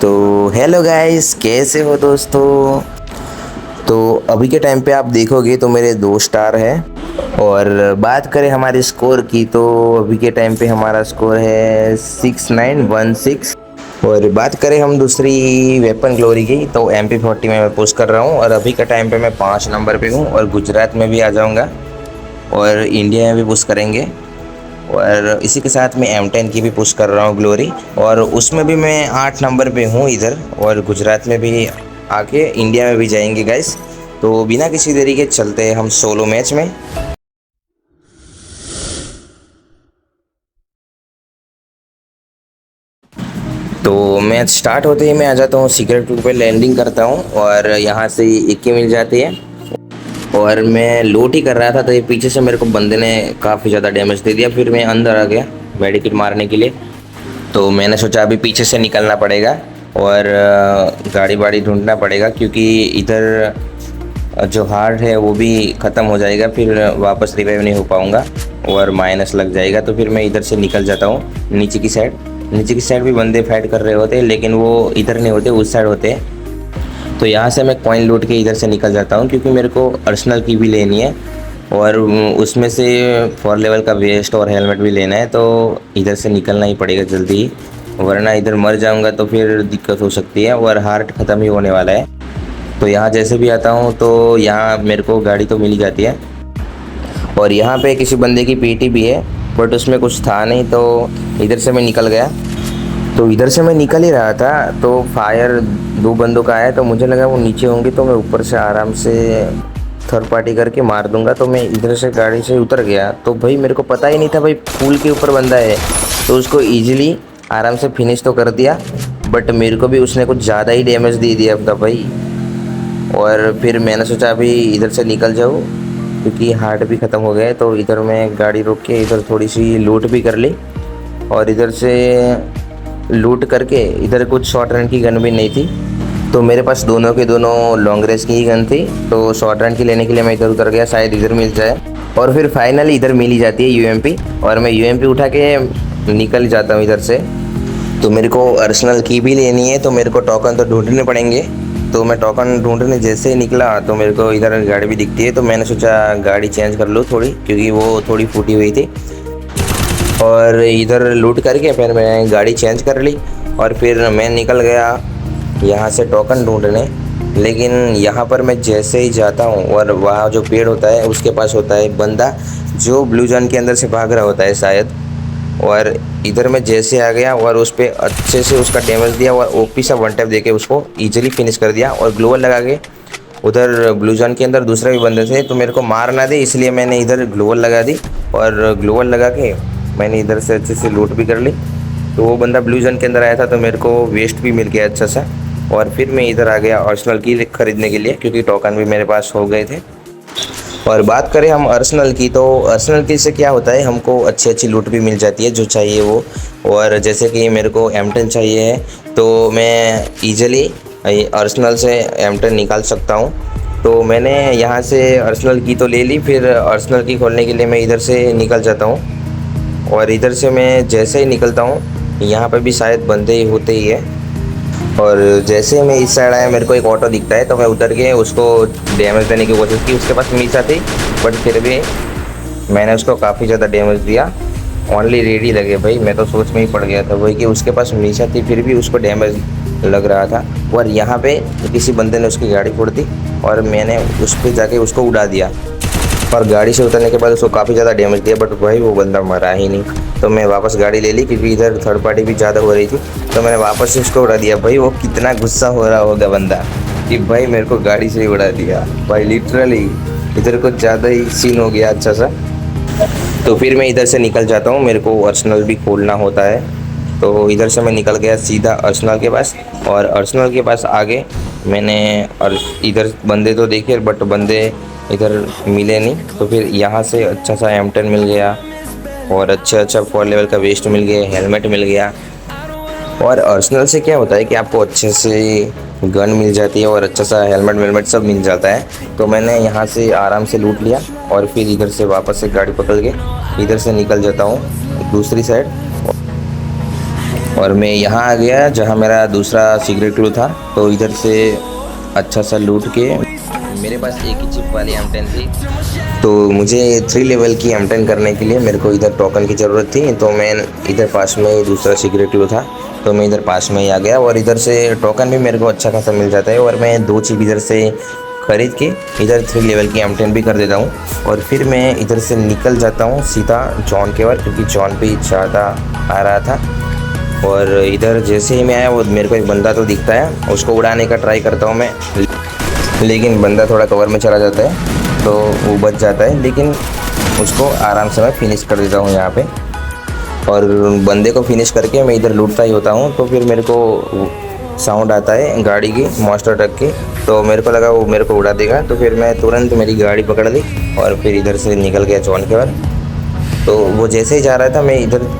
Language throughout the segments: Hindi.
तो हेलो गाइस, कैसे हो दोस्तों। तो अभी के टाइम पे आप देखोगे तो मेरे 2 स्टार है। और बात करें हमारे स्कोर की तो अभी के टाइम पे हमारा स्कोर है 6916। और बात करें हम दूसरी वेपन ग्लोरी की तो MP40 में मैं पुश कर रहा हूँ और अभी के टाइम पे मैं 5 नंबर पे हूँ और गुजरात में भी आ जाऊँगा और इंडिया में भी पुश करेंगे। और इसी के साथ मैं M10 की भी पुश कर रहा हूँ ग्लोरी, और उसमें भी मैं 8 नंबर पे हूँ इधर, और गुजरात में भी आके इंडिया में भी जाएंगे गाइस। तो बिना किसी देरी के चलते हैं हम सोलो मैच में। तो मैच स्टार्ट होते ही मैं आ जाता हूँ सीक्रेट रूम पे, लैंडिंग करता हूँ और यहाँ से एक ही मिल जाती है। और मैं लूट ही कर रहा था तो ये पीछे से मेरे को बंदे ने काफ़ी ज़्यादा डैमेज दे दिया। फिर मैं अंदर आ गया मेडिकेट मारने के लिए। तो मैंने सोचा अभी पीछे से निकलना पड़ेगा और गाड़ी वाड़ी ढूंढना पड़ेगा, क्योंकि इधर जो हार्ट है वो भी ख़त्म हो जाएगा, फिर वापस रिवाइव नहीं हो पाऊँगा और माइनस लग जाएगा। तो फिर मैं इधर से निकल जाता हूँ नीचे की साइड। नीचे की साइड भी बंदे फाइट कर रहे होते हैं, लेकिन वो इधर नहीं होते, उस साइड होते हैं। तो यहाँ से मैं कॉइन लूट के इधर से निकल जाता हूँ, क्योंकि मेरे को अर्सनल की भी लेनी है और उसमें से 4 लेवल का वेस्ट और हेलमेट भी लेना है। तो इधर से निकलना ही पड़ेगा जल्दी ही, वरना इधर मर जाऊंगा तो फिर दिक्कत हो सकती है और हार्ट ख़त्म ही होने वाला है। तो यहाँ जैसे भी आता हूँ तो यहाँ मेरे को गाड़ी तो मिल ही जाती है। और यहाँ पे किसी बंदे की PT भी है, बट उसमें कुछ था नहीं, तो इधर से मैं निकल गया। तो इधर से मैं निकल ही रहा था तो फायर 2 बंदों का आया, तो मुझे लगा वो नीचे होंगे, तो मैं ऊपर से आराम से थर्ड पार्टी करके मार दूंगा। तो मैं इधर से गाड़ी से उतर गया, तो भाई मेरे को पता ही नहीं था भाई पुल के ऊपर बंदा है, तो उसको ईजिली आराम से फिनिश तो कर दिया। बट मेरे को भी उसने कुछ ज़्यादा ही डैमेज दे दिया था भाई। और फिर मैंने सोचा अभी इधर से निकल जाऊँ, क्योंकि हार्ट भी ख़त्म हो गए। तो इधर मैं गाड़ी रोक के इधर थोड़ी सी लूट भी कर ली, और इधर से लूट करके इधर कुछ शॉर्ट रन की गन भी नहीं थी, तो मेरे पास दोनों के दोनों लॉन्ग रेंज की ही गन थी। तो शॉर्ट रन की लेने के लिए मैं इधर उतर गया, शायद इधर मिल जाए। और फिर फाइनली इधर मिल ही जाती है UMP, और मैं UMP उठा के निकल जाता हूँ इधर से। तो मेरे को अर्सनल की भी लेनी है, तो मेरे को टोकन तो ढूंढने पड़ेंगे। तो मैं टोकन ढूंढने जैसे ही निकला तो मेरे को इधर गाड़ी भी दिखती है, तो मैंने सोचा गाड़ी चेंज कर लूँ थोड़ी, क्योंकि वो थोड़ी फूटी हुई थी। और इधर लूट करके फिर मैं गाड़ी चेंज कर ली और फिर मैं निकल गया यहाँ से टोकन ढूंढने। लेकिन यहाँ पर मैं जैसे ही जाता हूँ और वहाँ जो पेड़ होता है उसके पास होता है बंदा जो ब्लू जोन के अंदर से भाग रहा होता है शायद। और इधर मैं जैसे आ गया और उस पर अच्छे से उसका डैमेज दिया और OP सा 1 टैप देके उसको ईजिली फिनिश कर दिया। और ग्लोवल लगा के उधर ब्लू जोन के अंदर दूसरे भी बंदे थे, तो मेरे को मार ना दे इसलिए मैंने इधर ग्लोवल लगा दी, और ग्लोवल लगा के मैंने इधर से अच्छे से लूट भी कर ली। तो वो बंदा ब्लू जोन के अंदर आया था, तो मेरे को वेस्ट भी मिल गया अच्छा सा। और फिर मैं इधर आ गया अर्सनल की खरीदने के लिए, क्योंकि टोकन भी मेरे पास हो गए थे। और बात करें हम अर्सनल की, तो अर्सनल की से क्या होता है, हमको अच्छी अच्छी लूट भी मिल जाती है जो चाहिए वो। और जैसे कि मेरे को M10 चाहिए है, तो मैं ईजिली अर्सनल से M10 निकाल सकता हूँ। तो मैंने यहाँ से अर्सनल की तो ले ली, फिर अर्सनल की खोलने के लिए मैं इधर से निकल जाता हूँ। और इधर से मैं जैसे ही निकलता हूँ यहाँ पे भी शायद बंदे ही होते ही है। और जैसे मैं इस साइड आया मेरे को एक ऑटो दिखता है, तो मैं उतर के उसको डैमेज देने की कोशिश की। उसके पास मीसा थी, बट फिर भी मैंने उसको काफ़ी ज़्यादा डैमेज दिया। ओनली रेडी लगे भाई, मैं तो सोच में ही पड़ गया था वही कि उसके पास मीसा थी फिर भी उसको डैमेज लग रहा था। और यहाँ पे किसी बंदे ने उसकी गाड़ी फोड़ दी और मैंने उस पर जाके उसको उड़ा दिया। और गाड़ी से उतरने के बाद उसको काफ़ी ज़्यादा डैमेज दिया, बट भाई वो बंदा मरा ही नहीं। तो मैं वापस गाड़ी ले ली, क्योंकि इधर थर्ड पार्टी भी ज़्यादा हो रही थी, तो मैंने वापस से उसको उड़ा दिया। भाई वो कितना गुस्सा हो रहा होगा बंदा कि भाई मेरे को गाड़ी से ही उड़ा दिया भाई, लिटरली इधर कुछ ज़्यादा ही सीन हो गया अच्छा सा। तो फिर मैं इधर से निकल जाता हूँ, मेरे को अर्सनल भी खोलना होता है। तो इधर से मैं निकल गया सीधा अर्सनल के पास, और अर्सनल के पास आगे मैंने और इधर बंदे तो देखे बट बंदे इधर मिले नहीं। तो फिर यहाँ से अच्छा सा M10 मिल गया और अच्छा 4 लेवल का वेस्ट मिल गया, हेलमेट मिल गया। और अर्सनल से क्या होता है कि आपको अच्छे से गन मिल जाती है और अच्छा सा हेलमेट वेलमेट सब मिल जाता है। तो मैंने यहाँ से आराम से लूट लिया और फिर इधर से वापस से गाड़ी पकड़ के इधर से निकल जाता हूँ दूसरी साइड। और मैं यहाँ आ गया जहाँ मेरा दूसरा सीक्रेट क्लू था। तो इधर से अच्छा सा लूट के, मेरे पास एक ही चिप वाली M10 थी, तो मुझे 3 लेवल की M10 करने के लिए मेरे को इधर टोकन की ज़रूरत थी। तो मैं इधर पास में ही दूसरा सीक्रेट क्लू था, तो मैं इधर पास में ही आ गया और इधर से टोकन भी मेरे को अच्छा खासा मिल जाता है। और मैं 2 चिप इधर से ख़रीद के इधर 3 लेवल की M10 भी कर देता हूँ और फिर मैं इधर से निकल जाता हूँ सीधा जॉन के ओर, क्योंकि जॉन पे ज़्यादा आ रहा था। और इधर जैसे ही मैं आया वो मेरे को एक बंदा तो दिखता है, उसको उड़ाने का ट्राई करता हूँ मैं, लेकिन बंदा थोड़ा कवर में चला जाता है तो वो बच जाता है, लेकिन उसको आराम से मैं फिनिश कर देता हूँ यहाँ पे। और बंदे को फिनिश करके मैं इधर लूटता ही होता हूँ। तो फिर मेरे को साउंड आता है गाड़ी की, मॉन्स्टर ट्रक की, तो मेरे को लगा वो मेरे को उड़ा देगा। तो फिर मैं तुरंत मेरी गाड़ी पकड़ ली और फिर इधर से निकल गया जॉन के ओर। तो वो जैसे ही जा रहा था मैं इधर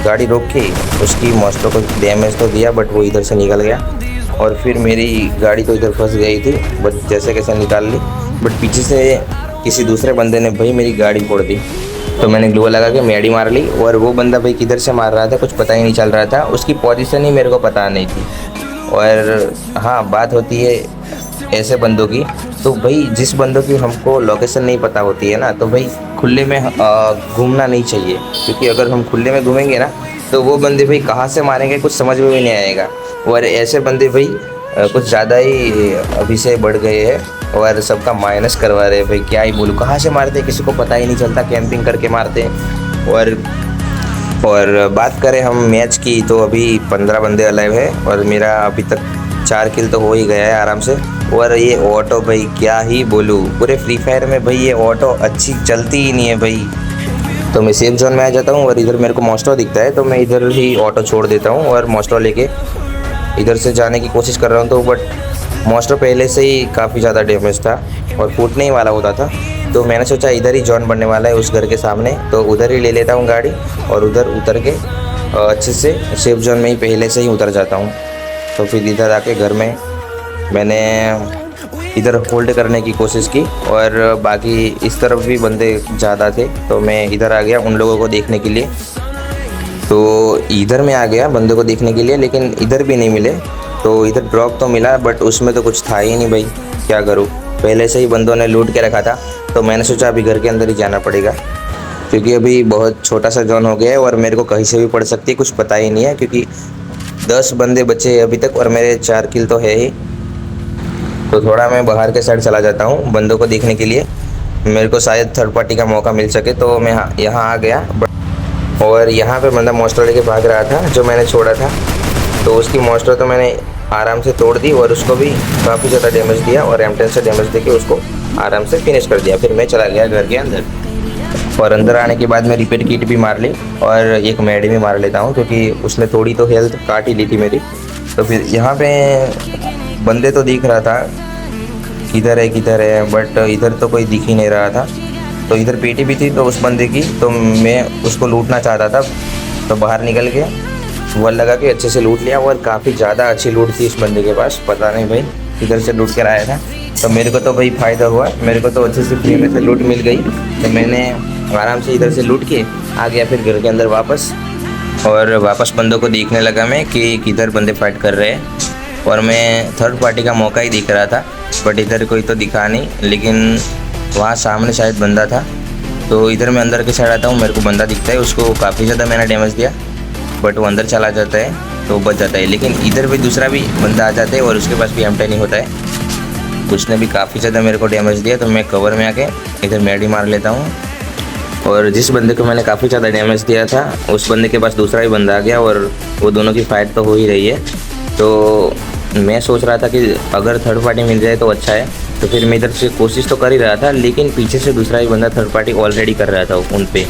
गाड़ी रोक के उसकी मॉन्स्टर को डैमेज तो दिया, बट वो इधर से निकल गया और फिर मेरी गाड़ी तो इधर फंस गई थी, बट जैसे कैसे निकाल ली। बट पीछे से किसी दूसरे बंदे ने भाई मेरी गाड़ी फोड़ दी, तो मैंने ग्लू लगा के मेडी मार ली। और वो बंदा भाई किधर से मार रहा था कुछ पता ही नहीं चल रहा था, उसकी पोजीशन ही मेरे को पता नहीं थी। और हाँ, बात होती है ऐसे बंदों की, तो भाई जिस बंदों की हमको लोकेशन नहीं पता होती है ना, तो भाई खुले में घूमना नहीं चाहिए, क्योंकि अगर हम खुले में घूमेंगे ना तो वो बंदे भाई कहाँ से मारेंगे कुछ समझ में भी नहीं आएगा। और ऐसे बंदे भाई कुछ ज़्यादा ही अभी से बढ़ गए हैं और सबका माइनस करवा रहे हैं भाई, क्या ही बोलूँ, कहाँ से मारते हैं किसी को पता ही नहीं चलता, कैंपिंग करके मारते हैं। और बात करें हम मैच की, तो अभी 15 बंदे अलाइव है और मेरा अभी तक 4 किल तो हो ही गया है आराम से। और ये ऑटो भाई क्या ही बोलूँ, पूरे फ्री फायर में भाई ये ऑटो अच्छी चलती ही नहीं है भाई। तो मैं सेफ जोन में आ जाता हूँ और इधर मेरे को मॉन्स्टर दिखता है, तो मैं इधर ही ऑटो छोड़ देता हूँ और मॉन्स्टर लेके इधर से जाने की कोशिश कर रहा हूँ। तो बट मॉन्स्टर पहले से ही काफ़ी ज़्यादा डैमेज था और फूटने ही वाला होता था, तो मैंने सोचा इधर ही जॉन बनने वाला है उस घर के सामने, तो उधर ही ले लेता हूँ गाड़ी और उधर उतर के अच्छे से सेफ जोन में ही पहले से ही उतर जाता हूँ। तो फिर इधर आके घर में मैंने इधर होल्ड करने की कोशिश की और बाकी इस तरफ भी बंदे ज़्यादा थे, तो मैं इधर आ गया उन लोगों को देखने के लिए। तो इधर मैं आ गया बंदे को देखने के लिए, लेकिन इधर भी नहीं मिले। तो इधर ड्रॉप तो मिला बट उसमें तो कुछ था ही नहीं भाई, क्या करूँ, पहले से ही बंदों ने लूट के रखा था। तो मैंने सोचा अभी घर के अंदर ही जाना पड़ेगा, क्योंकि अभी बहुत छोटा सा जोन हो गया है और मेरे को कहीं से भी पड़ सकती है, कुछ पता ही नहीं है, क्योंकि 10 बंदे बचे अभी तक और मेरे 4 किल तो है ही। तो थोड़ा मैं बाहर के साइड चला जाता हूँ बंदों को देखने के लिए, मेरे को शायद थर्ड पार्टी का मौका मिल सके। तो मैं यहाँ आ गया और यहाँ पे बंदा मॉन्स्टर लेके भाग रहा था जो मैंने छोड़ा था, तो उसकी मॉन्स्टर तो मैंने आराम से तोड़ दी और उसको भी काफ़ी ज़्यादा डैमेज दिया और M10 से डैमेज देके उसको आराम से फिनिश कर दिया। फिर मैं चला गया घर के अंदर और अंदर आने के बाद मैं रिपेयर किट भी मार ली और एक मेडी भी मार लेता हूँ, क्योंकि उसने थोड़ी तो हेल्थ काट ही ली थी मेरी। तो फिर यहाँ पे बंदे तो दिख रहा था किधर है, बट इधर तो कोई दिख ही नहीं रहा था। तो इधर पेटी भी थी तो उस बंदे की, तो मैं उसको लूटना चाहता था, तो बाहर निकल के वॉल लगा के अच्छे से लूट लिया। और काफ़ी ज़्यादा अच्छी लूट थी इस बंदे के पास, पता नहीं भाई इधर से लूट कर आया था। तो मेरे को तो भाई फ़ायदा हुआ, मेरे को तो अच्छे से फ्री में से लूट मिल गई। तो मैंने आराम से इधर से लूट के आ गया फिर घर के अंदर वापस, और वापस बंदों को देखने लगा मैं कि किधर बंदे फाइट कर रहे हैं। और मैं थर्ड पार्टी का मौका ही दिख रहा था, बट इधर कोई तो दिखा नहीं, लेकिन वहाँ सामने शायद बंदा था। तो इधर मैं अंदर के साइड आता हूँ, मेरे को बंदा दिखता है, उसको काफ़ी ज़्यादा मैंने डैमेज दिया, बट वो अंदर चला जाता है तो बच जाता है। लेकिन इधर भी दूसरा भी बंदा आ जाता है और उसके पास भी M10 ही होता है, उसने भी काफ़ी ज़्यादा मेरे को डैमेज दिया। तो मैं कवर में आके इधर मेडी मार लेता हूँ, और जिस बंदे को मैंने काफ़ी ज़्यादा डैमेज दिया था उस बंदे के पास दूसरा भी बंदा आ गया और वो दोनों की फ़ाइट तो हो ही रही है। तो मैं सोच रहा था कि अगर थर्ड पार्टी मिल जाए तो अच्छा है, तो फिर मैं इधर से कोशिश तो कर ही रहा था, लेकिन पीछे से दूसरा ही बंदा थर्ड पार्टी ऑलरेडी कर रहा था उन पे।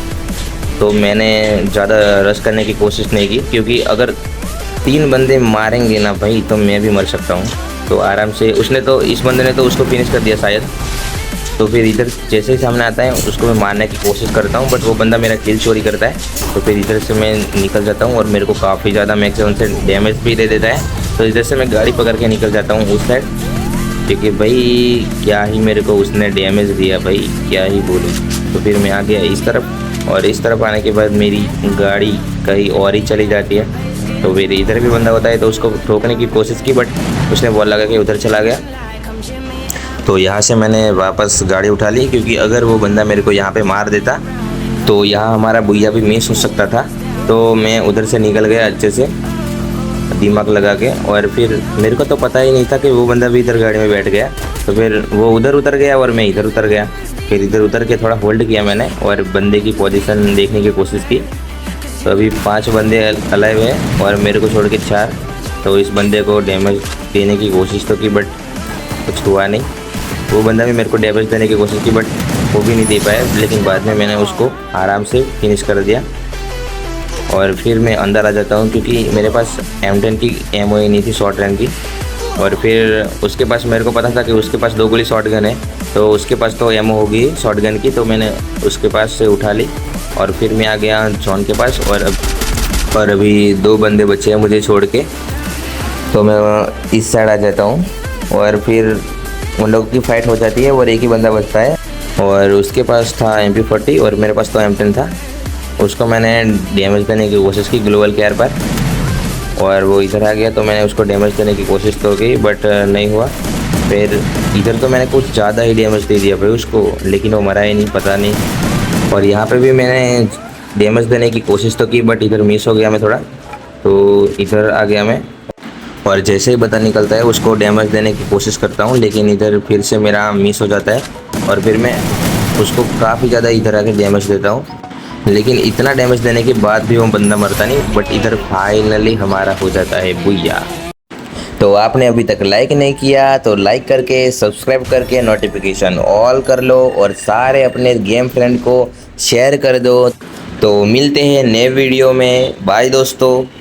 तो मैंने ज़्यादा रश करने की कोशिश नहीं की, क्योंकि अगर 3 बंदे मारेंगे ना भाई तो मैं भी मर सकता हूँ। तो आराम से उसने तो, इस बंदे ने तो उसको फिनिश कर दिया शायद। तो फिर इधर जैसे ही सामने आता है उसको मैं मारने की कोशिश करता हूँ, बट वो बंदा मेरा किल चोरी करता है। तो फिर इधर से मैं निकल जाता हूँ और मेरे को काफ़ी ज़्यादा मैक्सिमम से डैमेज भी दे देता है। तो इधर से मैं गाड़ी पकड़ के निकल जाता हूँ उस साइड, क्योंकि भाई क्या ही मेरे को उसने डैमेज दिया भाई, क्या ही बोलूँ। तो फिर मैं आ गया इस तरफ, और इस तरफ आने के बाद मेरी गाड़ी कहीं और ही चली जाती है। तो फिर इधर भी बंदा होता है तो उसको ठोकने की कोशिश की, बट उसने बॉल लगा के उधर चला गया। तो यहाँ से मैंने वापस गाड़ी उठा ली, क्योंकि अगर वो बंदा मेरे को यहाँ पे मार देता तो यहाँ हमारा बुइया भी मिस हो सकता था। तो मैं उधर से निकल गया अच्छे से दिमाग लगा के, और फिर मेरे को तो पता ही नहीं था कि वो बंदा भी इधर गाड़ी में बैठ गया। तो फिर वो उधर उतर गया और मैं इधर उतर गया। फिर इधर उतर के थोड़ा होल्ड किया मैंने और बंदे की पोजीशन देखने की कोशिश की। तो अभी 5 बंदे अलाइव हैं और मेरे को छोड़ के 4। तो इस बंदे को डैमेज देने की कोशिश तो की, बट कुछ हुआ नहीं। वो बंदा भी मेरे को डैमेज देने की कोशिश की, बट वो भी नहीं दे पाया। लेकिन बाद में मैंने उसको आराम से फिनिश कर दिया। और फिर मैं अंदर आ जाता हूँ, क्योंकि मेरे पास M10 की एमओ ही नहीं थी शॉर्ट रैंक की। और फिर उसके पास, मेरे को पता था कि उसके पास 2 गोली शॉर्ट गन है, तो उसके पास तो एमओ होगी शॉर्ट गन की। तो मैंने उसके पास से उठा ली और फिर मैं आ गया जॉन के पास। और अभी 2 बंदे बचे हैं मुझे छोड़ के, तो मैं इस साइड आ जाता हूँ। और फिर उन लोगों की फ़ाइट हो जाती है और एक ही बंदा बचता है। और उसके पास था MP40 और मेरे पास तो M10 था। उसको मैंने डैमेज देने की कोशिश की ग्लोबल केयर पर, और वो इधर आ गया। तो मैंने उसको डैमेज देने की कोशिश तो की, बट नहीं हुआ। फिर इधर तो मैंने कुछ ज़्यादा ही डैमेज दे दिया भाई उसको, लेकिन वो मरा ही नहीं, पता नहीं। और यहाँ पे भी मैंने डैमेज देने की कोशिश तो की, बट इधर मिस हो गया मैं थोड़ा। तो इधर आ गया मैं, और जैसे ही बंदा निकलता है उसको डैमेज देने की कोशिश करता हूँ, लेकिन इधर फिर से मेरा मिस हो जाता है। और फिर मैं उसको काफ़ी ज़्यादा इधर आके डैमेज देता हूँ, लेकिन इतना डैमेज देने के बाद भी वो बंदा मरता नहीं। बट इधर फाइनली हमारा हो जाता है बुइया। तो आपने अभी तक लाइक नहीं किया तो लाइक करके, सब्सक्राइब करके नोटिफिकेशन ऑल कर लो, और सारे अपने गेम फ्रेंड को शेयर कर दो। तो मिलते हैं नए वीडियो में। बाय दोस्तों।